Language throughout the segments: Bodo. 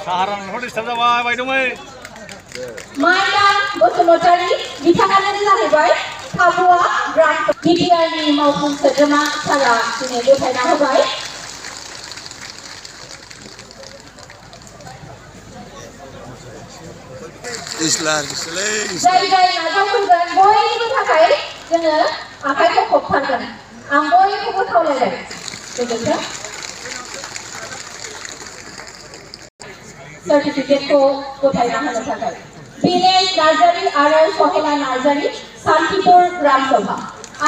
Saharan hoti sajabai baidumai. Maida Bosumotari बिथाङानो जाहैबाय फाबुआ ग्रान्ड BTR नि मावफुं सोद्रोमा सारा दिनै गथायना होबाय। जाय नाजावफैगोन बयनिबो थाखाय जोङो आखाइखौ खबथारगोन। आं बयखौबो खावलायबाय। गोजोन्थों। सर्टिफिकेटखौ गथायना होनो थाखाय बिनेश नार्जारी आरो सहेला नार्जारी सान्तिपुर ग्राम सभा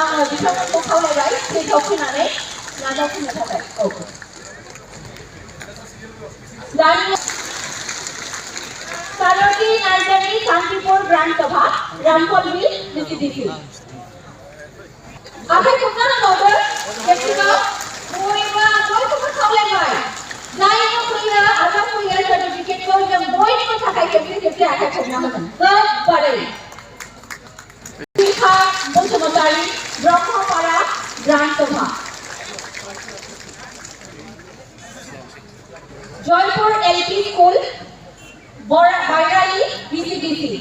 आङो बिथांमोनखौ खावलायबाय स्टेजआव फैनानै नाजावफैनो थाखाय। सारथी नार्जारी शांतिपुर ग्राम सभा रामफलबिल बीसीडीसी आखाइ खबना होबावदो खेबसेबाव बयखौबो खावलायबाय जायनो फैयो आजावफैयो सर्टिफिकेटखौ जों बयनिबो थाखाय खेबसे आखाइ खबना होगोन गोबारै Shikha Basumatary Brahmapara gram sabha Jaipur LP school Bairali BCDC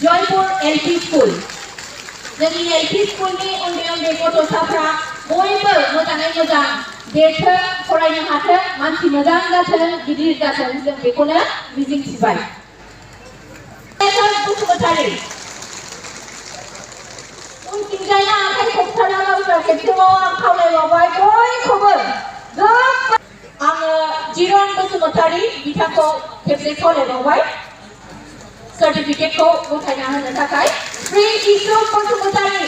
Jaipur LP school जोंनि एलपी स्कूलनि उन्दै गथ'साफ्रा बयबो मोजाङै मोजां देरथों फरायनो हाथों मानसि मोजां जाथों गिदिर जाथों जों बेखौनो मिजिंथिबाय। बसुमतारी उनथिंजायना आखाइ खबथारनांगौ खेबसेबाव आं खावलायबावबाय बयखौबो आङो जिरन बसुमतारी बिथांखौ खेबसे खावलायबावबाय सर्टिफिकेटखौ गथायना होनो थाखाय श्री इशु बसुमतारी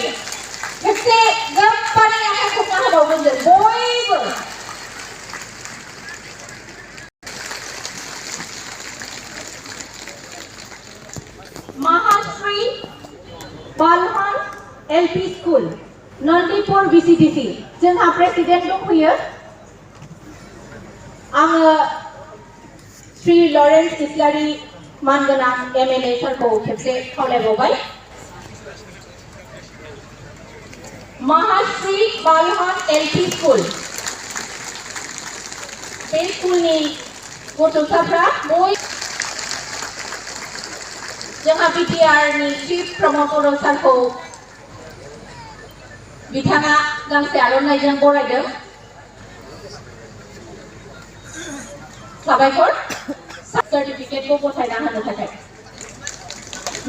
खेबसे गोबारै आखाइ खबना होबावगोन जों बयबो। महाश्री बालहान एलपी स्कूल नंदीपुर बीसीडीसी जोंहा प्रेसिडेंट दंफैयो आङो श्री लरेन्स इस्लारि मानगोनां एमएलए सारखौ खेबसे खावलायबावबाय। महाश्री बालहान एलपी स्कूल बे स्कूलनि गथ'साफ्रा जोंहा BTR नि चिफ प्रमोटर सारखौ बिथाङा गांसे आर'नाइजों बरायदों। साबायखर सर्टिफिकेटखौ गथायना होनो थाखाय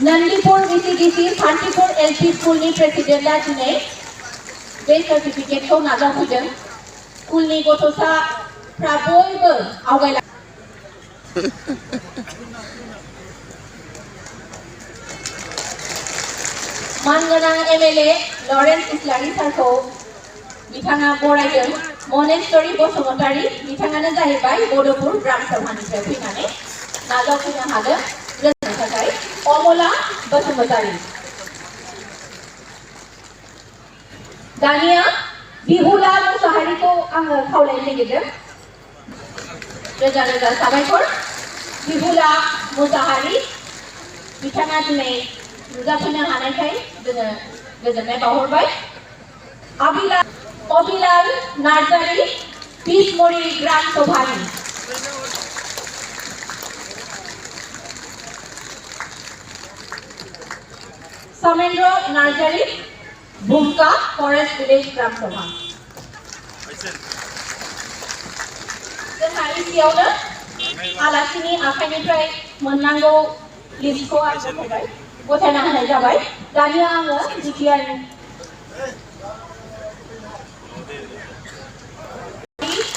नंदीपुर बीसीडीसी शांतिपुर एलपी स्कूलनि प्रेसिडेंटआ दिनै बे सर्टिफिकेटखौ नाजावफैदों। स्कूलनि गथ'साफ्रा बयबो आवगायला मानगोनां एमएलए लरेन्स इस्लारि सारखौ बिथाङा बरायदों। मनेश्वरी बसुमतारी बिथाङानो जाहैबाय बड'पुर ग्राम सभानिफ्राय फैनानै नाजावफैनो हादों गोजोननि थाखाय। अमला बसुमतारी दानिया बिहुला मुसाहारिखौ आङो खावलायनो नागिरदों। रोजा रोजा साबायखर बिहुला मुसाहारि बिथाङा दिनै नुजाफैनो हानायखाय जोङो गोजोननाय बावहरबाय। अबिलाल नार्जारी बिसमुरि ग्राम सभानि समेन्द्र नार्जारी भूमका फरेस्ट विलेज ग्राम सभा जोंहा इसेयावनो आलासिनि आखाइनिफ्राय मोननांगौ लिस्टखौ आं गथायना होनाय जाबाय। दानिया आङो BTR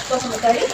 बसुमतारी